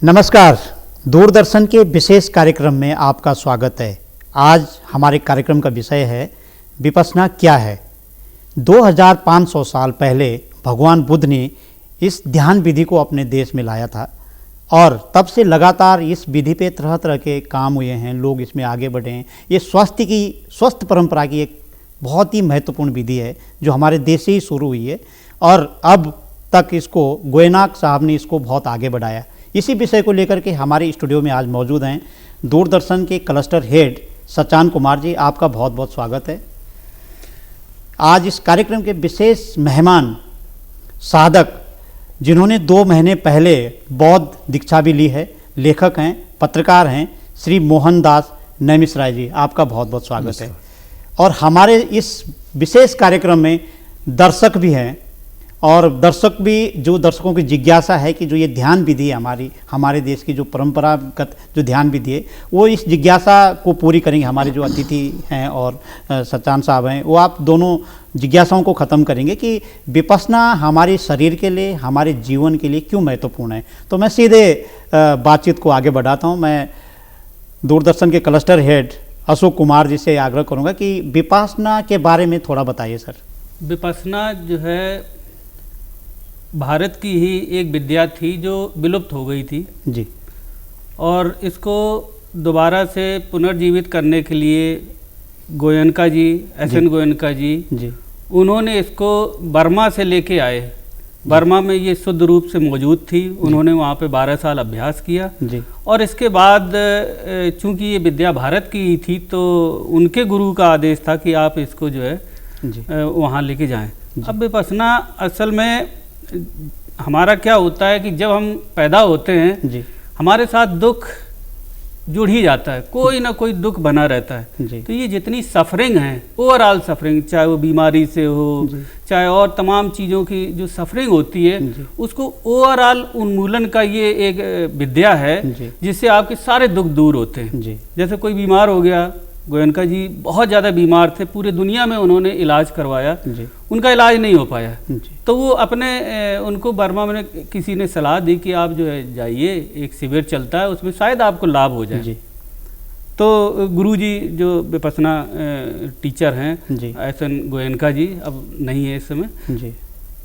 नमस्कार। दूरदर्शन के विशेष कार्यक्रम में आपका स्वागत है। आज हमारे कार्यक्रम का विषय है विपश्यना क्या है। 2500 साल पहले भगवान बुद्ध ने इस ध्यान विधि को अपने देश में लाया था और तब से लगातार इस विधि पे तरह तरह के काम हुए हैं, लोग इसमें आगे बढ़े हैं। ये स्वस्थ परंपरा की एक बहुत ही महत्वपूर्ण विधि है जो हमारे देश से ही शुरू हुई है और अब तक इसको गोयनाक साहब ने इसको बहुत आगे बढ़ाया। इसी विषय को लेकर के हमारे स्टूडियो में आज मौजूद हैं दूरदर्शन के क्लस्टर हेड सचान कुमार जी। आपका बहुत बहुत स्वागत है। आज इस कार्यक्रम के विशेष मेहमान साधक जिन्होंने 2 महीने पहले बौद्ध दीक्षा भी ली है, लेखक हैं, पत्रकार हैं, श्री मोहनदास नैमिषारण्य जी। आपका बहुत बहुत स्वागत है। और हमारे इस विशेष कार्यक्रम में दर्शक भी हैं और दर्शक भी जो दर्शकों की जिज्ञासा है कि जो ये ध्यान विधि है हमारे देश की जो परंपरागत जो ध्यान विधि है वो इस जिज्ञासा को पूरी करेंगे। हमारे जो अतिथि हैं और सचान साहब हैं वो आप दोनों जिज्ञासाओं को ख़त्म करेंगे कि विपश्यना हमारे शरीर के लिए, हमारे जीवन के लिए क्यों महत्वपूर्ण है। तो मैं सीधे बातचीत को आगे बढ़ाता हूँ। मैं दूरदर्शन के क्लस्टर हेड अशोक कुमार जी से आग्रह करूँगा कि विपश्यना के बारे में थोड़ा बताइए सर। विपश्यना जो है भारत की ही एक विद्या थी जो विलुप्त हो गई थी जी, और इसको दोबारा से पुनर्जीवित करने के लिए गोयनका जी, एसएन गोयनका जी, उन्होंने इसको बर्मा से लेके आए। बर्मा में ये शुद्ध रूप से मौजूद थी। उन्होंने वहाँ पे 12 साल अभ्यास किया जी। और इसके बाद चूंकि ये विद्या भारत की ही थी तो उनके गुरु का आदेश था कि आप इसको जो है वहाँ लेके जाएं। अब विपश्यना असल में हमारा क्या होता है कि जब हम पैदा होते हैं जी, हमारे साथ दुख जुड़ ही जाता है, कोई ना कोई दुख बना रहता है जी। तो ये जितनी सफरिंग है, ओवरऑल सफरिंग, चाहे वो बीमारी से हो, चाहे और तमाम चीज़ों की जो सफरिंग होती है, उसको ओवरऑल उन्मूलन का ये एक विद्या है जिससे आपके सारे दुख दूर होते हैं। जैसे कोई बीमार हो गया, गोयनका जी बहुत ज़्यादा बीमार थे, पूरे दुनिया में उन्होंने इलाज करवाया, उनका इलाज नहीं हो पाया। तो वो अपने उनको बर्मा में किसी ने सलाह दी कि आप जो है जाइए, एक शिविर चलता है उसमें शायद आपको लाभ हो जाए। तो गुरुजी जो विपश्यना टीचर हैं एसएन गोयनका जी, अब नहीं है इस समय,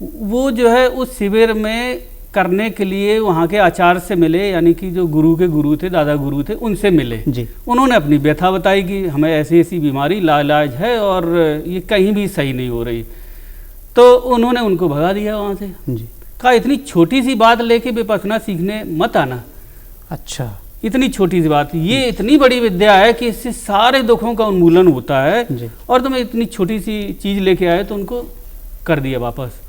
वो जो है उस शिविर में करने के लिए वहाँ के आचार्य से मिले, यानी कि जो गुरु के गुरु थे, दादा गुरु थे, उनसे मिले। उन्होंने अपनी व्यथा बताई कि हमें ऐसी ऐसी बीमारी लाइलाज है और ये कहीं भी सही नहीं हो रही। तो उन्होंने उनको भगा दिया वहाँ से। कहा इतनी छोटी सी बात लेके विपश्यना सीखने मत आना। अच्छा, इतनी छोटी सी बात, ये इतनी बड़ी विद्या है कि इससे सारे दुखों का उन्मूलन होता है और तुम्हें इतनी छोटी सी चीज़ लेके आए तो उनको कर दिया वापस।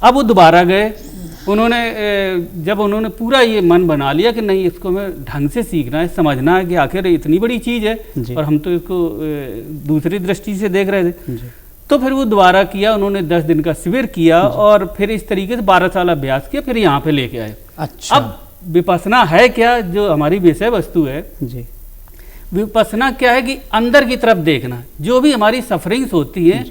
अब वो दोबारा गए। जब उन्होंने पूरा ये मन बना लिया कि नहीं, इसको हमें ढंग से सीखना है, समझना है कि आखिर इतनी बड़ी चीज़ है और हम तो इसको दूसरी दृष्टि से देख रहे थे, तो फिर वो दोबारा किया। उन्होंने 10 दिन का शिविर किया और फिर इस तरीके से 12 साल अभ्यास किया, फिर यहाँ पे लेके आए। अच्छा। अब विपश्यना है क्या, जो हमारी विषय वस्तु है जी, विपश्यना क्या है कि अंदर की तरफ देखना। जो भी हमारी सफरिंग्स होती है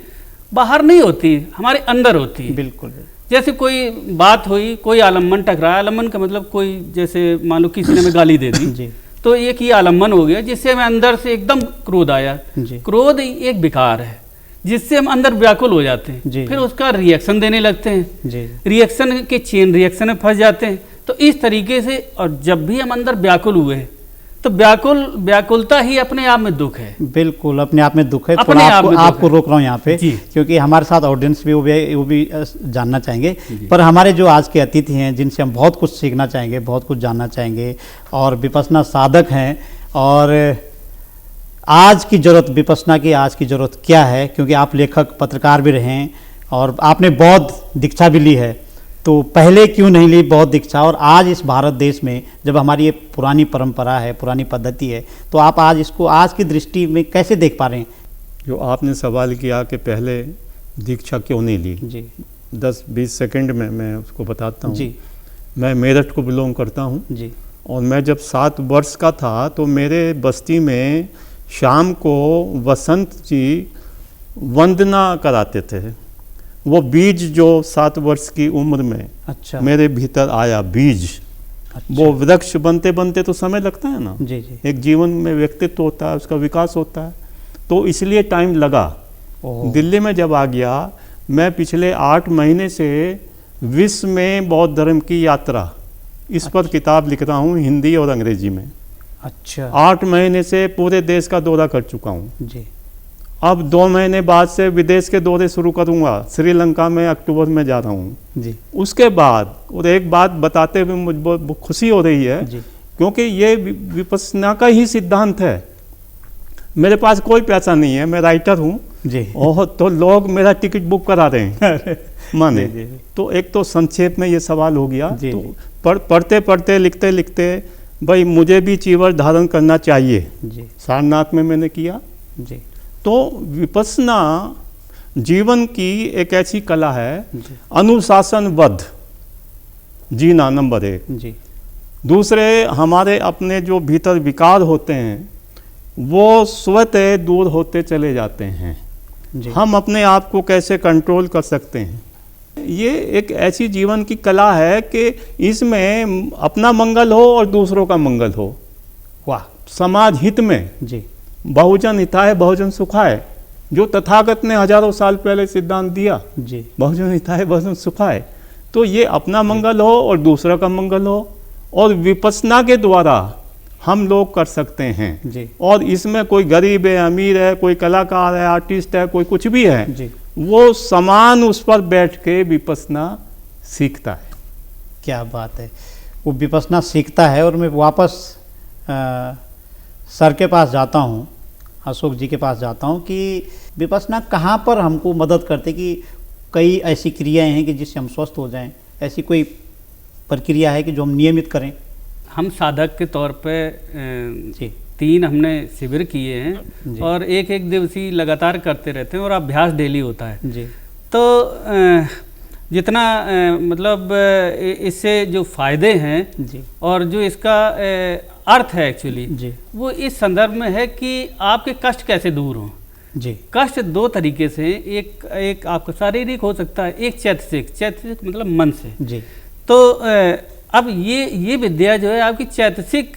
बाहर नहीं होती, हमारे अंदर होती है। बिल्कुल। जैसे कोई बात हुई, कोई आलम्बन टकराया, आलम्बन का मतलब कोई, जैसे मान लो किसी ने हमें गाली दे दी तो एक ये आलम्बन हो गया जिससे हमें अंदर से एकदम क्रोध आया। क्रोध एक विकार है जिससे हम अंदर व्याकुल हो जाते हैं, फिर उसका रिएक्शन देने लगते हैं, रिएक्शन के चेन रिएक्शन में फंस जाते हैं। तो इस तरीके से, और जब भी हम अंदर व्याकुल हुए तो व्याकुलता ही अपने आप में दुख है। बिल्कुल, अपने आप में दुख है। थोड़ा आपको रोक रहा हूँ यहाँ पे क्योंकि हमारे साथ ऑडियंस भी वो भी जानना चाहेंगे। पर हमारे जो आज के अतिथि हैं जिनसे हम बहुत कुछ सीखना चाहेंगे, बहुत कुछ जानना चाहेंगे और विपश्यना साधक हैं, और आज की ज़रूरत विपश्यना की, आज की ज़रूरत क्या है, क्योंकि आप लेखक पत्रकार भी रहे हैं और आपने बौद्ध दीक्षा भी ली है, तो पहले क्यों नहीं ली बौद्ध दीक्षा। और आज इस भारत देश में जब हमारी ये पुरानी परंपरा है, पुरानी पद्धति है, तो आप आज इसको आज की दृष्टि में कैसे देख पा रहे हैं। जो आपने सवाल किया कि पहले दीक्षा क्यों नहीं ली जी, 10-20 सेकंड में मैं उसको बताता हूँ जी। मैं मेरठ को बिलोंग करता हूँ जी, और मैं जब 7 वर्ष का था तो मेरे बस्ती में शाम को वसंत जी वंदना कराते थे। वो बीज जो 7 वर्ष की उम्र में अच्छा मेरे भीतर आया, बीज अच्छा। वो वृक्ष बनते बनते तो समय लगता है ना। जी जी। एक जीवन में व्यक्तित्व होता है, उसका विकास होता है, तो इसलिए टाइम लगा। दिल्ली में जब आ गया, मैं पिछले 8 महीने से विश्व में बौद्ध धर्म की यात्रा, इस पर किताब लिख रहा हूँ हिंदी और अंग्रेजी में। अच्छा। 8 महीने से पूरे देश का दौरा कर चुका हूँ। जी। अब 2 महीने बाद से विदेश के दौरे शुरू करूँगा। श्रीलंका में अक्टूबर में जा रहा हूँ जी। उसके बाद, और एक बात बताते हुए मुझे बहुत खुशी हो रही है जी। क्योंकि ये विपश्यना का ही सिद्धांत है। मेरे पास कोई पैसा नहीं है, मैं राइटर हूँ जी। और तो लोग मेरा टिकट बुक करा रहे हैं माने। जी, जी। तो एक तो संक्षेप में ये सवाल हो गया। जी, तो जी। पढ़ते पढ़ते लिखते लिखते भाई मुझे भी चीवर धारण करना चाहिए। जी। सारनाथ में मैंने किया। जी। तो विपश्यना जीवन की एक ऐसी कला है, जी। अनुशासनबद्ध जीना नंबर 1। जी। दूसरे, हमारे अपने जो भीतर विकार होते हैं वो स्वतः दूर होते चले जाते हैं। जी। हम अपने आप को कैसे कंट्रोल कर सकते हैं, ये एक ऐसी जीवन की कला है कि इसमें अपना मंगल हो और दूसरों का मंगल हो। वाह। समाज हित में। जी। बहुजन हिताय बहुजन सुखाय, जो तथागत ने हजारों साल पहले सिद्धांत दिया। जी। बहुजन हिताय बहुजन सुखाय, तो ये अपना मंगल हो और दूसरा का मंगल हो, और विपश्यना के द्वारा हम लोग कर सकते हैं। जी। और इसमें कोई गरीब है, अमीर है, कोई कलाकार है, आर्टिस्ट है, कोई कुछ भी है, जी। वो समान उस पर बैठ के विपश्यना सीखता है। क्या बात है, वो विपश्यना सीखता है। और मैं वापस सर के पास जाता हूँ, अशोक जी के पास जाता हूँ कि विपश्यना कहाँ पर हमको मदद करते, कि कई ऐसी क्रियाएं हैं कि जिससे हम स्वस्थ हो जाएं, ऐसी कोई प्रक्रिया है कि जो हम नियमित करें? हम साधक के तौर पे जी। 3 हमने शिविर किए हैं और एक दिवसीय लगातार करते रहते हैं और अभ्यास डेली होता है जी। तो जितना मतलब इससे जो फायदे हैं जी। और जो इसका अर्थ है एक्चुअली जी। वो इस संदर्भ में है कि आपके कष्ट कैसे दूर हों। जी। कष्ट 2 तरीके से, एक आपका शारीरिक हो सकता है, एक चैतसिक मतलब मन से। जी। तो अब ये विद्या जो है आपकी चैतसिक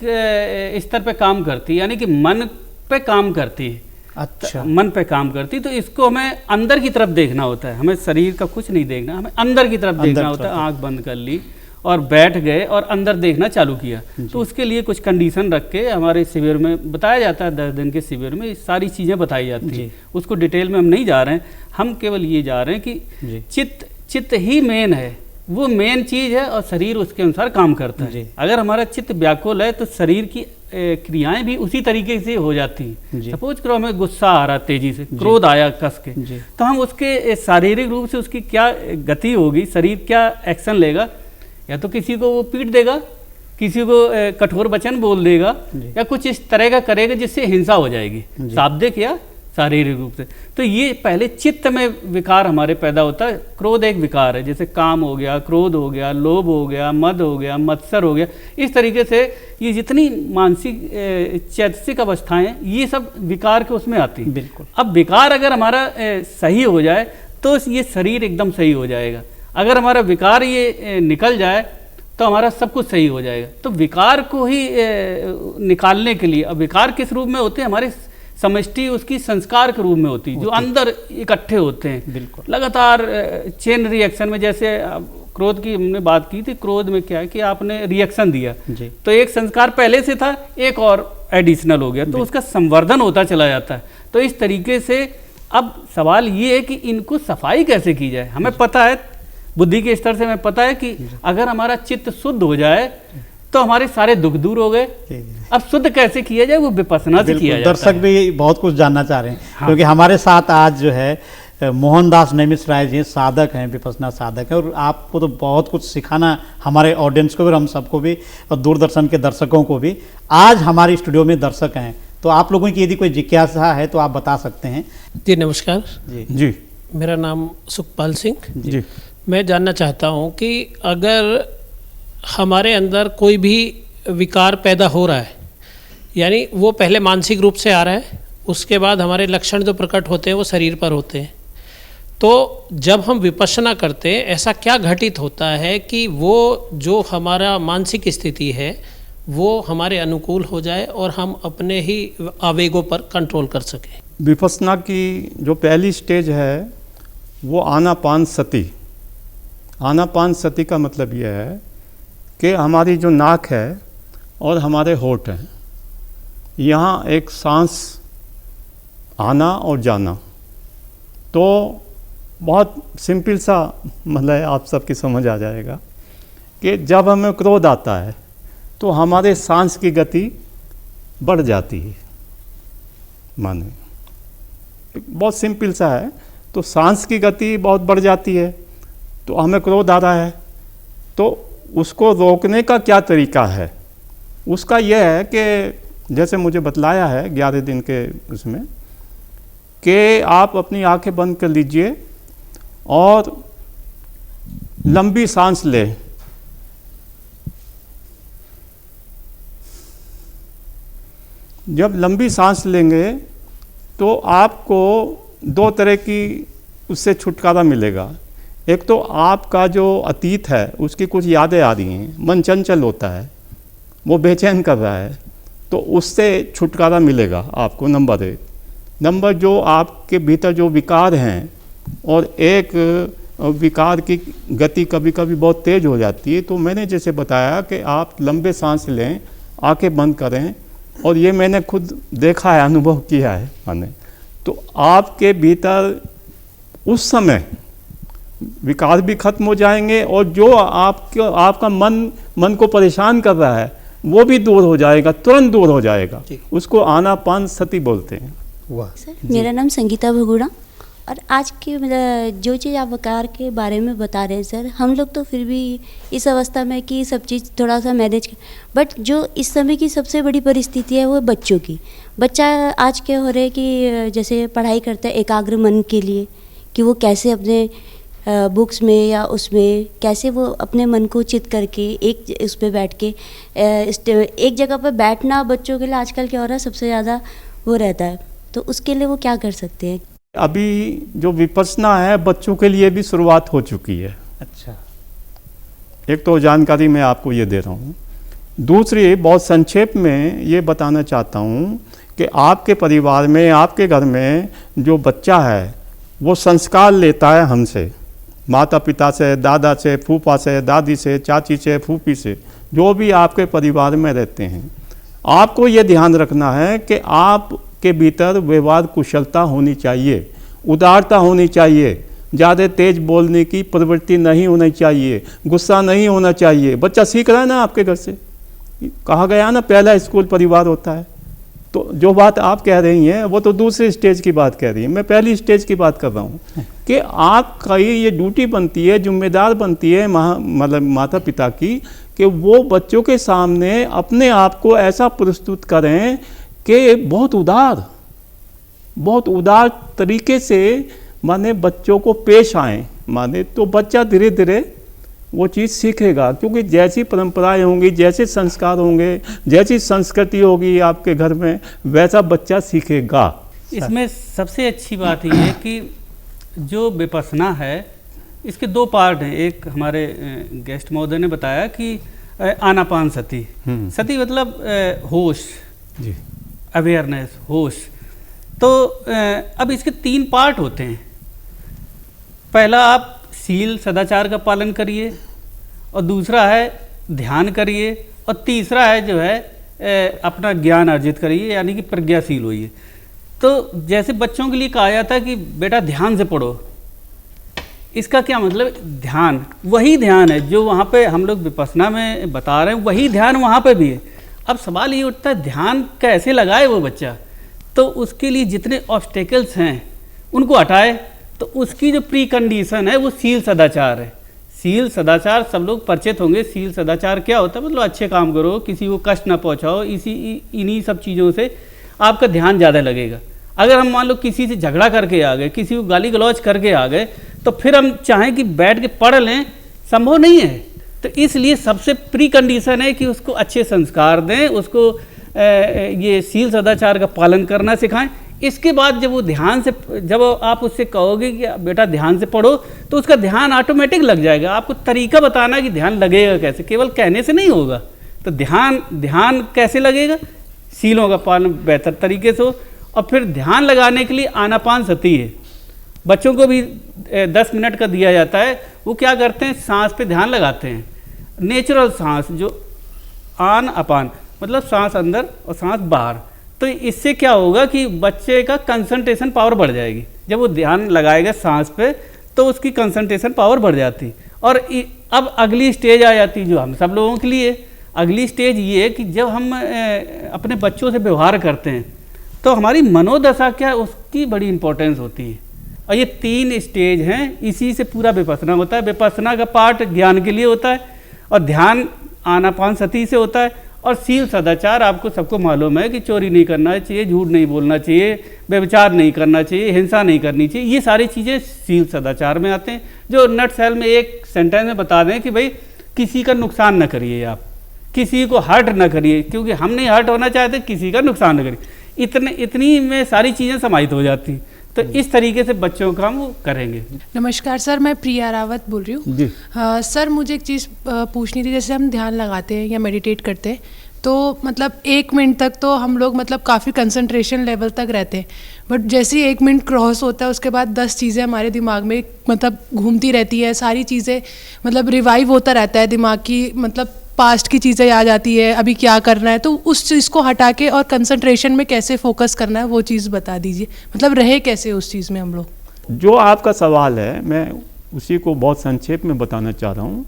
स्तर पे काम करती है, यानी कि मन पे काम करती है। अच्छा। मन पे काम करती, तो इसको हमें अंदर की तरफ देखना होता है, हमें शरीर का कुछ नहीं देखना, हमें अंदर की तरफ देखना होता है। आंख बंद कर ली और बैठ गए और अंदर देखना चालू किया। तो उसके लिए कुछ कंडीशन रख के हमारे शिविर में बताया जाता है। 10 दिन के शिविर में सारी चीज़ें बताई जाती हैं। उसको डिटेल में हम नहीं जा रहे हैं, हम केवल ये जा रहे हैं कि चित्त ही मेन है, वो मेन चीज़ है और शरीर उसके अनुसार काम करता है। अगर हमारा चित्त व्याकुल है तो शरीर की क्रियाएं भी उसी तरीके से हो जाती हैं। सपोज करो हमें गुस्सा आ रहा तेजी से, क्रोध आया कस के, तो हम उसके शारीरिक रूप से उसकी क्या गति होगी, शरीर क्या एक्शन लेगा, या तो किसी को वो पीट देगा, किसी को कठोर वचन बोल देगा, या कुछ इस तरह का करेगा जिससे हिंसा हो जाएगी, शाब्दिक या शारीरिक रूप से। तो ये पहले चित्त में विकार हमारे पैदा होता है। क्रोध एक विकार है, जैसे काम हो गया, क्रोध हो गया, लोभ हो गया, मद हो गया, मत्सर हो गया। इस तरीके से ये जितनी मानसिक चैतसिक अवस्थाएं, ये सब विकार के उसमें आती हैं। बिल्कुल। अब विकार अगर हमारा सही हो जाए तो ये शरीर एकदम सही हो जाएगा। अगर हमारा विकार ये निकल जाए तो हमारा सब कुछ सही हो जाएगा। तो विकार को ही निकालने के लिए, अब विकार किस रूप में होते हैं, हमारे समष्टि उसकी संस्कार के रूप में होती है, जो अंदर इकट्ठे होते हैं। बिल्कुल। लगातार चेन रिएक्शन में, जैसे क्रोध की हमने बात की थी, क्रोध में क्या है कि आपने रिएक्शन दिया तो एक संस्कार पहले से था, एक और एडिशनल हो गया, तो उसका संवर्धन होता चला जाता है। तो इस तरीके से अब सवाल ये है कि इनको सफाई कैसे की जाए। हमें पता है, बुद्धि के स्तर से हमें पता है कि अगर हमारा चित्त शुद्ध हो जाए तो हमारे सारे दुख दूर हो गए। अब शुद्ध कैसे किया जाए, वो विपश्यना से किया जाता है। दर्शक भी बहुत कुछ जानना चाह रहे हैं। हाँ। क्योंकि हमारे साथ आज जो है मोहनदास नैमिषारण्य जी साधक हैं, विपश्यना साधक हैं, और आपको तो बहुत कुछ सिखाना, हमारे ऑडियंस को भी और हम सबको भी और दूरदर्शन के दर्शकों को भी। आज हमारे स्टूडियो में दर्शक हैं, तो आप लोगों की यदि कोई जिज्ञासा है तो आप बता सकते हैं। जी नमस्कार। जी। मेरा नाम सुखपाल सिंह। जी। मैं जानना चाहता हूँ कि अगर हमारे अंदर कोई भी विकार पैदा हो रहा है, यानी वो पहले मानसिक रूप से आ रहा है, उसके बाद हमारे लक्षण जो प्रकट होते हैं वो शरीर पर होते हैं, तो जब हम विपश्यना करते हैं, ऐसा क्या घटित होता है कि वो जो हमारा मानसिक स्थिति है वो हमारे अनुकूल हो जाए और हम अपने ही आवेगों पर कंट्रोल कर सकें। विपश्यना की जो पहली स्टेज है वो आनापान सति। आनापान सति का मतलब यह है कि हमारी जो नाक है और हमारे होंठ हैं, यहाँ एक सांस आना और जाना। तो बहुत सिंपल सा मतलब आप सबकी समझ आ जाएगा कि जब हमें क्रोध आता है तो हमारे सांस की गति बढ़ जाती है। माने बहुत सिंपल सा है, तो सांस की गति बहुत बढ़ जाती है। तो हमें क्रोध आ रहा है तो उसको रोकने का क्या तरीका है? उसका यह है कि जैसे मुझे बतलाया है 11 दिन के उसमें कि आप अपनी आंखें बंद कर लीजिए और लंबी सांस लें। जब लंबी सांस लेंगे तो आपको दो तरह की उससे छुटकारा मिलेगा। एक तो आपका जो अतीत है उसकी कुछ यादें आ रही हैं, मन चंचल होता है, वो बेचैन कर रहा है, तो उससे छुटकारा मिलेगा आपको। नंबर 1। नंबर जो आपके भीतर जो विकार हैं, और एक विकार की गति कभी कभी बहुत तेज़ हो जाती है, तो मैंने जैसे बताया कि आप लंबे सांस लें, आंखें बंद करें, और ये मैंने खुद देखा है, अनुभव किया है मैंने। तो आपके भीतर उस समय विकार भी खत्म हो जाएंगे और जो आपका मन को परेशान कर रहा है वो भी दूर हो जाएगा, तुरंत दूर हो जाएगा। उसको आनापान सति बोलते हैं। वाह। सर, मेरा नाम संगीता भगुड़ा, और आज के मतलब जो चीज़ आप विकार के बारे में बता रहे हैं सर, हम लोग तो फिर भी इस अवस्था में कि सब चीज़ थोड़ा सा मैनेज कर, बट जो इस समय की सबसे बड़ी परिस्थिति है वो बच्चों की। बच्चा आज क्या हो रहा है कि जैसे पढ़ाई करता है एकाग्र मन के लिए, कि वो कैसे अपने बुक्स में या उसमें कैसे वो अपने मन को चित करके एक उस पर बैठ के एक जगह पर बैठना बच्चों के लिए आजकल क्या हो रहा है सबसे ज़्यादा वो रहता है। तो उसके लिए वो क्या कर सकते हैं? अभी जो विपश्यना है बच्चों के लिए भी शुरुआत हो चुकी है। अच्छा। एक तो जानकारी मैं आपको ये दे रहा हूँ। दूसरी बहुत संक्षेप में ये बताना चाहता हूँ कि आपके परिवार में, आपके घर में जो बच्चा है वो संस्कार लेता है हमसे, माता पिता से, दादा से, फूफा से, दादी से, चाची से, फूफी से, जो भी आपके परिवार में रहते हैं। आपको ये ध्यान रखना है कि आपके भीतर व्यवहार कुशलता होनी चाहिए, उदारता होनी चाहिए, ज़्यादा तेज बोलने की प्रवृत्ति नहीं होनी चाहिए, गुस्सा नहीं होना चाहिए। बच्चा सीख रहा है ना आपके घर से, कहा गया ना पहला स्कूल परिवार होता है। तो जो बात आप कह रही हैं वो तो दूसरी स्टेज की बात कह रही हैं, मैं पहली स्टेज की बात कर रहा हूँ कि आपका ये ड्यूटी बनती है, जिम्मेदार बनती है मतलब माता पिता की, कि वो बच्चों के सामने अपने आप को ऐसा प्रस्तुत करें कि बहुत उदार तरीके से माने बच्चों को पेश आएँ। माने तो बच्चा धीरे धीरे वो चीज़ सीखेगा, क्योंकि जैसी परंपराएं होंगी, जैसे संस्कार होंगे, जैसी संस्कृति होगी आपके घर में, वैसा बच्चा सीखेगा। इसमें सबसे अच्छी बात ये है कि जो विपश्यना है इसके 2 पार्ट हैं। एक हमारे गेस्ट महोदय ने बताया कि आनापान सति। सति मतलब होश, अवेयरनेस, होश। तो अब इसके 3 पार्ट होते हैं। पहला आप शील सदाचार का पालन करिए, और दूसरा है ध्यान करिए, और तीसरा है जो है अपना ज्ञान अर्जित करिए, यानी कि प्रज्ञाशील होइए। तो जैसे बच्चों के लिए कहा जाता है कि बेटा ध्यान से पढ़ो, इसका क्या मतलब? ध्यान वही ध्यान है जो वहाँ पे हम लोग विपश्यना में बता रहे हैं, वही ध्यान वहाँ पे भी है। अब सवाल ये उठता है ध्यान कैसे लगाए वो बच्चा? तो उसके लिए जितने ऑब्स्टेकल्स हैं उनको हटाए। तो उसकी जो प्री कंडीशन है वो शील सदाचार है। शील सदाचार सब लोग परिचित होंगे। शील सदाचार क्या होता है? मतलब अच्छे काम करो, किसी को कष्ट ना पहुंचाओ, इन्हीं सब चीज़ों से आपका ध्यान ज़्यादा लगेगा। अगर हम मान लो किसी से झगड़ा करके आ गए, किसी को गाली गलौज करके आ गए, तो फिर हम चाहें कि बैठ के पढ़ लें, संभव नहीं है। तो इसलिए सबसे प्री कंडीशन है कि उसको अच्छे संस्कार दें, उसको ये शील सदाचार का पालन करना सिखाएं। इसके बाद जब वो ध्यान से, जब आप उससे कहोगे कि बेटा ध्यान से पढ़ो, तो उसका ध्यान ऑटोमेटिक लग जाएगा। आपको तरीका बताना कि ध्यान लगेगा कैसे, केवल कहने से नहीं होगा। तो ध्यान कैसे लगेगा? सीलों का पालन बेहतर तरीके से हो। और फिर ध्यान लगाने के लिए आनापानसति है, बच्चों को भी 10 मिनट का दिया जाता है। वो क्या करते हैं, सांस पे ध्यान लगाते हैं, नेचुरल सांस, जो आन अपान, मतलब सांस अंदर और सांस बाहर। तो इससे क्या होगा कि बच्चे का कंसंट्रेशन पावर बढ़ जाएगी। जब वो ध्यान लगाएगा सांस पे तो उसकी कंसंट्रेशन पावर बढ़ जाती। और अब अगली स्टेज आ जाती जो हम सब लोगों के लिए, अगली स्टेज ये है कि जब हम अपने बच्चों से व्यवहार करते हैं तो हमारी मनोदशा क्या है, उसकी बड़ी इंपॉर्टेंस होती है। और ये 3 स्टेज हैं, इसी से पूरा विपස්සना होता है। विपස්සना का पार्ट ज्ञान के लिए होता है, और ध्यान आनापानसति से होता है। और सील सदाचार आपको सबको मालूम है कि चोरी नहीं करना चाहिए, झूठ नहीं बोलना चाहिए, व्यभिचार नहीं करना चाहिए, हिंसा नहीं करनी चाहिए। ये सारी चीज़ें सील सदाचार में आते हैं, जो नट सेल में एक सेंटेंस में बता दें कि भाई किसी का नुकसान न करिए, आप किसी को हर्ट न करिए, क्योंकि हम नहीं हर्ट होना चाहते, किसी का नुकसान न करिए। इतनी में सारी चीज़ें समाहित हो जाती। तो इस तरीके से बच्चों का हम वो करेंगे। नमस्कार सर, मैं प्रिया रावत बोल रही हूँ जी। सर मुझे एक चीज़ पूछनी थी। जैसे हम ध्यान लगाते हैं या मेडिटेट करते हैं तो मतलब 1 मिनट तक तो हम लोग मतलब काफ़ी कंसंट्रेशन लेवल तक रहते हैं, बट जैसे ही 1 मिनट क्रॉस होता है उसके बाद 10 चीज़ें हमारे दिमाग में मतलब घूमती रहती है। सारी चीज़ें मतलब रिवाइव होता रहता है दिमाग की, मतलब पास्ट की चीज़ें आ जाती है, अभी क्या करना है। तो उस चीज़ को हटा के और कंसंट्रेशन में कैसे फोकस करना है वो चीज़ बता दीजिए, मतलब रहे कैसे उस चीज़ में हम लोग। जो आपका सवाल है मैं उसी को बहुत संक्षेप में बताना चाह रहा हूँ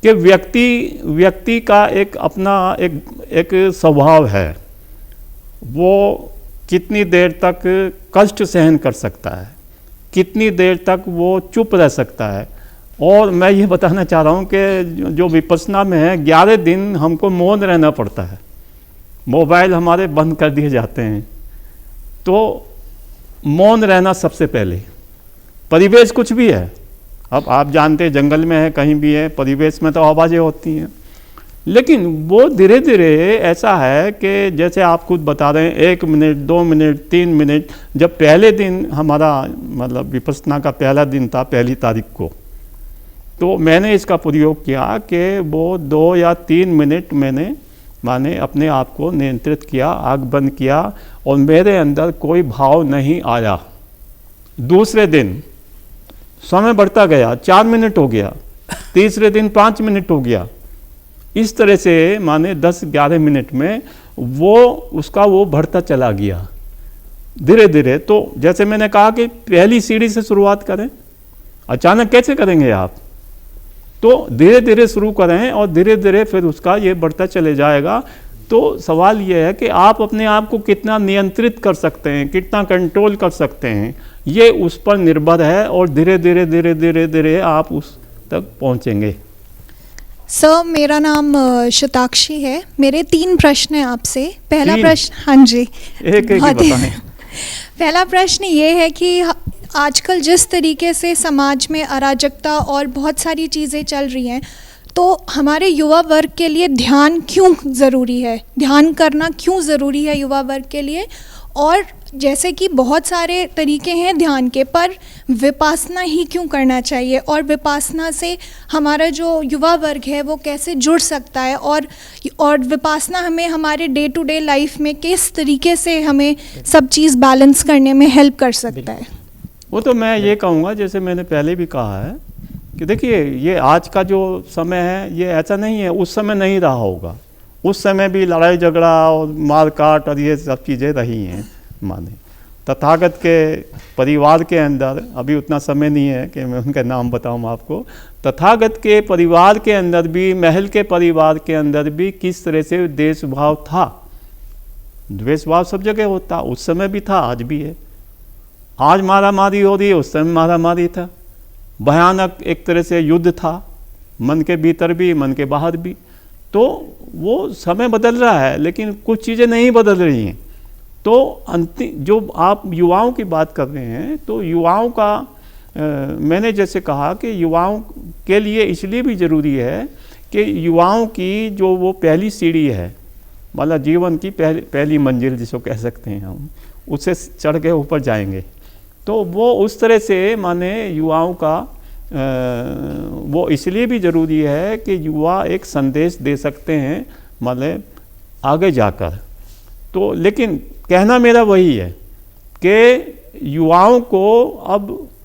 कि व्यक्ति का एक अपना एक स्वभाव है, वो कितनी देर तक कष्ट सहन कर सकता है, कितनी देर तक वो चुप रह सकता है। और मैं ये बताना चाह रहा हूँ कि जो विपස්සना में है 11 दिन हमको मौन रहना पड़ता है, मोबाइल हमारे बंद कर दिए जाते हैं। तो मौन रहना सबसे पहले, परिवेश कुछ भी है, अब आप जानते हैं जंगल में है, कहीं भी है, परिवेश में तो आवाज़ें होती हैं, लेकिन वो धीरे धीरे ऐसा है कि जैसे आप खुद बता रहे हैं 1 मिनट 2 मिनट 3 मिनट। जब पहले दिन हमारा मतलब विपස්සना का पहला दिन था, 1 तारीख को, तो मैंने इसका प्रयोग किया कि वो 2 या 3 मिनट मैंने अपने आप को नियंत्रित किया, आँख बंद किया और मेरे अंदर कोई भाव नहीं आया। दूसरे दिन समय बढ़ता गया, 4 मिनट हो गया, तीसरे दिन 5 मिनट हो गया। इस तरह से माने 10-11 मिनट में वो बढ़ता चला गया धीरे धीरे। तो जैसे मैंने कहा कि पहली सीढ़ी से शुरुआत करें, अचानक कैसे करेंगे आप, तो धीरे धीरे शुरू करें और धीरे धीरे फिर उसका ये बढ़ता चले जाएगा। तो सवाल ये है कि आप अपने आप को कितना नियंत्रित कर सकते हैं, कितना कंट्रोल कर सकते हैं, ये उस पर निर्भर है। और धीरे धीरे धीरे धीरे धीरे आप उस तक पहुंचेंगे। सर मेरा नाम शताक्षी है, मेरे 3 प्रश्न हैं आपसे। पहला प्रश्न, हाँ जी, एक बताएं। पहला प्रश्न ये है कि आजकल जिस तरीके से समाज में अराजकता और बहुत सारी चीज़ें चल रही हैं, तो हमारे युवा वर्ग के लिए ध्यान क्यों ज़रूरी है, ध्यान करना क्यों ज़रूरी है युवा वर्ग के लिए। और जैसे कि बहुत सारे तरीके हैं ध्यान के, पर विपासना ही क्यों करना चाहिए, और विपासना से हमारा जो युवा वर्ग है वो कैसे जुड़ सकता है, और विपासना हमें हमारे डे टू डे लाइफ में किस तरीके से हमें सब चीज़ बैलेंस करने में हेल्प कर सकता है। वो तो मैं ये कहूँगा, जैसे मैंने पहले भी कहा है कि देखिए ये आज का जो समय है ये ऐसा नहीं है, उस समय नहीं रहा होगा। उस समय भी लड़ाई झगड़ा और मार काट और ये सब चीज़ें रही हैं। माने तथागत के परिवार के अंदर, अभी उतना समय नहीं है कि मैं उनका नाम बताऊँ आपको, तथागत के परिवार के अंदर भी, महल के परिवार के अंदर भी किस तरह से देशभाव था। द्वेषभाव सब जगह होता, उस समय भी था, आज भी है। आज मारा मारी हो रही है, उस समय मारा मारी था। भयानक एक तरह से युद्ध था, मन के भीतर भी मन के बाहर भी। तो वो समय बदल रहा है, लेकिन कुछ चीज़ें नहीं बदल रही हैं। तो अंतिम जो आप युवाओं की बात कर रहे हैं, तो युवाओं का मैंने जैसे कहा कि युवाओं के लिए इसलिए भी ज़रूरी है कि युवाओं की जो वो पहली सीढ़ी है, मतलब जीवन की पहली मंजिल जिसको कह सकते हैं हम, उससे चढ़ के ऊपर जाएंगे। तो वो उस तरह से माने युवाओं का वो इसलिए भी ज़रूरी है कि युवा एक संदेश दे सकते हैं मतलब आगे जाकर। तो लेकिन कहना मेरा वही है कि युवाओं को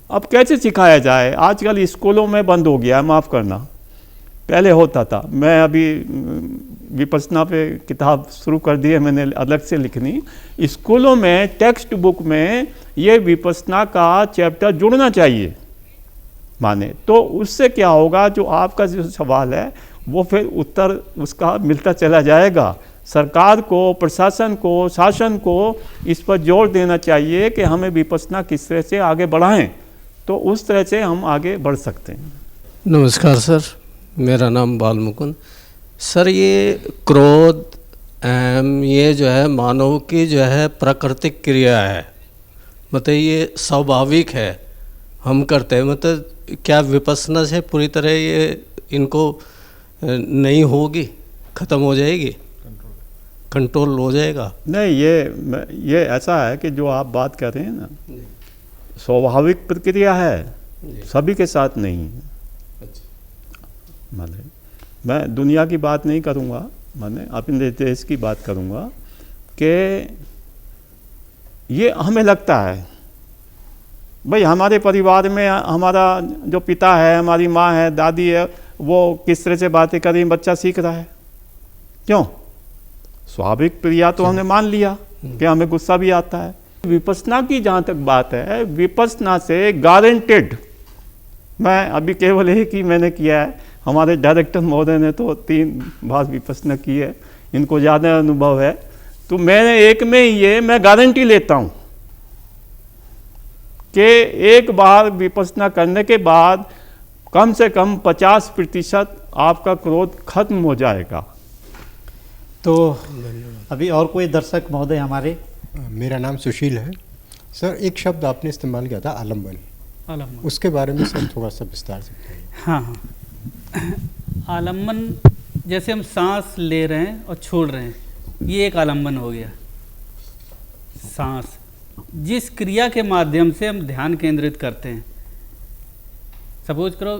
अब कैसे सिखाया जाए। आजकल स्कूलों में बंद हो गया है, माफ़ करना, पहले होता था। मैं अभी विपश्यना पे किताब शुरू कर दी है मैंने अलग से लिखनी। स्कूलों में टेक्स्ट बुक में ये विपश्यना का चैप्टर जुड़ना चाहिए माने। तो उससे क्या होगा, जो आपका जो सवाल है वो फिर उत्तर उसका मिलता चला जाएगा। सरकार को, प्रशासन को, शासन को इस पर जोर देना चाहिए कि हमें विपश्यना किस तरह से आगे बढ़ाएं, तो उस तरह से हम आगे बढ़ सकते हैं। नमस्कार सर, मेरा नाम बाल मुकुंद। सर, ये क्रोध ये जो है मानव की जो है प्राकृतिक क्रिया है, मतलब ये स्वाभाविक है, हम करते हैं। मतलब क्या विपश्यना से पूरी तरह ये इनको नहीं होगी, ख़त्म हो जाएगी, कंट्रोल हो जाएगा? नहीं, ये ऐसा है कि जो आप बात कर रहे हैं ना, स्वाभाविक प्रक्रिया है, सभी के साथ नहीं है। मतलब मैं दुनिया की बात नहीं करूँगा, मैंने अपने देश की बात करूँगा कि ये हमें लगता है भाई हमारे परिवार में हमारा जो पिता है, हमारी माँ है, दादी है, वो किस तरह से बातें कर रही, बच्चा सीख रहा है। क्यों? स्वाभाविक क्रिया तो हमने मान लिया कि हमें गुस्सा भी आता है। विपश्यना की जहाँ तक बात है, विपश्यना से गारंटेड, मैं अभी केवल एक ही मैंने किया है, हमारे डायरेक्टर महोदय ने तो 3 बार विपश्यना की है, इनको ज़्यादा अनुभव है, तो मैंने एक में ये मैं गारंटी लेता हूँ कि एक बार विपश्यना करने के बाद कम से कम 50% आपका क्रोध खत्म हो जाएगा। तो अभी और कोई दर्शक महोदय हमारे? मेरा नाम सुशील है सर। एक शब्द आपने इस्तेमाल किया था, आलम्बन, उसके बारे में सर थोड़ा सा विस्तार से बताइए। हाँ, आलम्बन जैसे हम सांस ले रहे हैं और छोड़ रहे हैं, ये एक आलम्बन हो गया। सांस, जिस क्रिया के माध्यम से हम ध्यान केंद्रित करते हैं, सपोज करो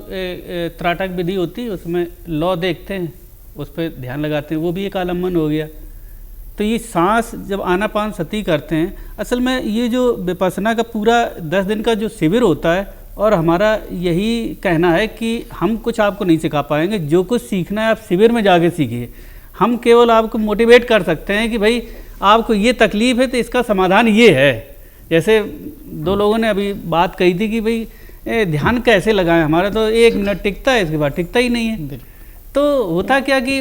त्राटक विधि होती है, उसमें लौ देखते हैं, उस पर ध्यान लगाते हैं, वो भी एक आलम्बन हो गया। तो ये सांस जब आनापान सती करते हैं, असल में ये जो विपश्यना का पूरा 10 दिन का जो शिविर होता है, और हमारा यही कहना है कि हम कुछ आपको नहीं सिखा पाएंगे, जो कुछ सीखना है आप शिविर में जाके सीखिए। हम केवल आपको मोटिवेट कर सकते हैं कि भाई आपको ये तकलीफ़ है तो इसका समाधान ये है। जैसे 2 लोगों ने अभी बात कही थी कि भाई ध्यान कैसे लगाएं, हमारा तो 1 मिनट टिकता है, इसके बाद टिकता ही नहीं है। तो होता क्या कि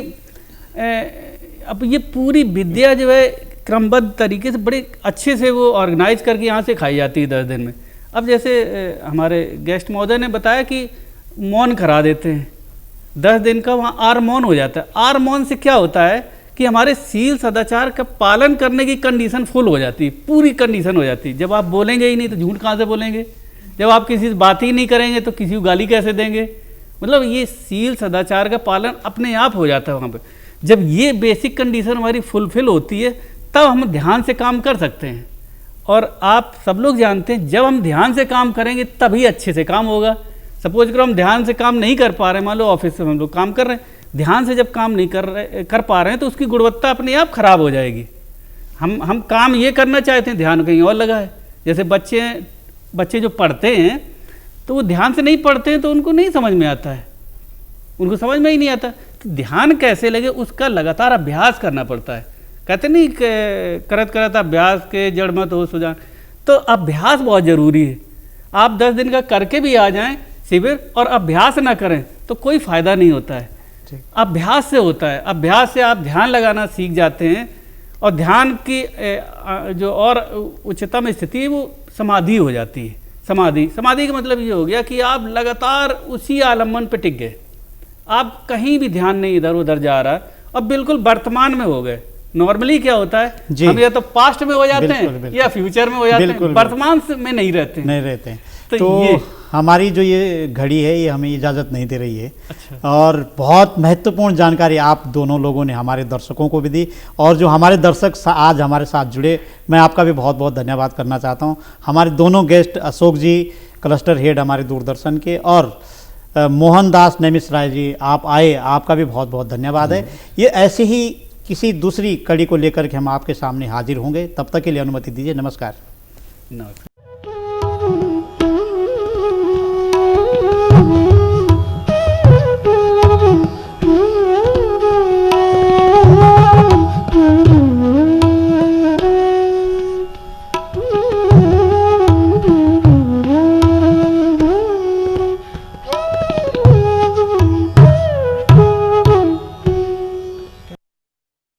अब ये पूरी विद्या जो है क्रमबद्ध तरीके से बड़े अच्छे से वो ऑर्गेनाइज करके यहाँ से खाई जाती है 10 दिन में। अब जैसे हमारे गेस्ट महोदय ने बताया कि मौन करा देते हैं 10 दिन का, वहाँ आर मौन हो जाता है। आर मौन से क्या होता है कि हमारे सील सदाचार का पालन करने की कंडीशन फुल हो जाती है, पूरी कंडीशन हो जाती है। जब आप बोलेंगे ही नहीं तो झूठ कहाँ से बोलेंगे, जब आप किसी से बात ही नहीं करेंगे तो किसी को गाली कैसे देंगे। मतलब ये सील सदाचार का पालन अपने आप हो जाता है वहाँ पे। जब ये बेसिक कंडीशन हमारी फुलफिल होती है तब हम ध्यान से काम कर सकते हैं। और आप सब लोग जानते हैं जब हम ध्यान से काम करेंगे तभी अच्छे से काम होगा। सपोज करो हम ध्यान से काम नहीं कर पा रहे हैं, मान लो ऑफिस में हम लोग काम कर रहे हैं, ध्यान से जब काम नहीं कर पा रहे हैं तो उसकी गुणवत्ता अपने आप खराब हो जाएगी। हम काम ये करना चाहते हैं, ध्यान कहीं और लगा है। जैसे बच्चे जो पढ़ते हैं तो वो ध्यान से नहीं पढ़ते हैं तो उनको नहीं समझ में आता है, उनको समझ में ही नहीं आता। तो ध्यान कैसे लगे उसका लगातार अभ्यास करना पड़ता है। कहते नहीं करत करत अभ्यास के जड़ मत हो सुजान, तो अभ्यास बहुत ज़रूरी है। आप 10 दिन का करके भी आ जाएं शिविर और अभ्यास ना करें तो कोई फ़ायदा नहीं होता है। अभ्यास से होता है, अभ्यास से आप ध्यान लगाना सीख जाते हैं। और ध्यान की जो और उच्चतम स्थिति है वो समाधि हो जाती है। समाधि का मतलब ये हो गया कि आप लगातार उसी आलम्बन पे टिक गए, आप कहीं भी ध्यान नहीं इधर उधर जा रहा और बिल्कुल वर्तमान में हो गए। नॉर्मली क्या होता है, हम या तो पास्ट में हो जाते हैं या फ्यूचर में हो जाते हैं, वर्तमान में नहीं रहते हैं। तो हमारी जो ये घड़ी है ये हमें इजाज़त नहीं दे रही है। अच्छा। और बहुत महत्वपूर्ण जानकारी आप दोनों लोगों ने हमारे दर्शकों को भी दी, और जो हमारे दर्शक आज हमारे साथ जुड़े, मैं आपका भी बहुत बहुत धन्यवाद करना चाहता हूँ। हमारे दोनों गेस्ट अशोक जी, क्लस्टर हेड हमारे दूरदर्शन के, और मोहनदास नेमिसराय जी, आप आए, आपका भी बहुत बहुत धन्यवाद है। ये ऐसे ही किसी दूसरी कड़ी को लेकर के हम आपके सामने हाजिर होंगे, तब तक के लिए अनुमति दीजिए। नमस्कार। नमस्कार।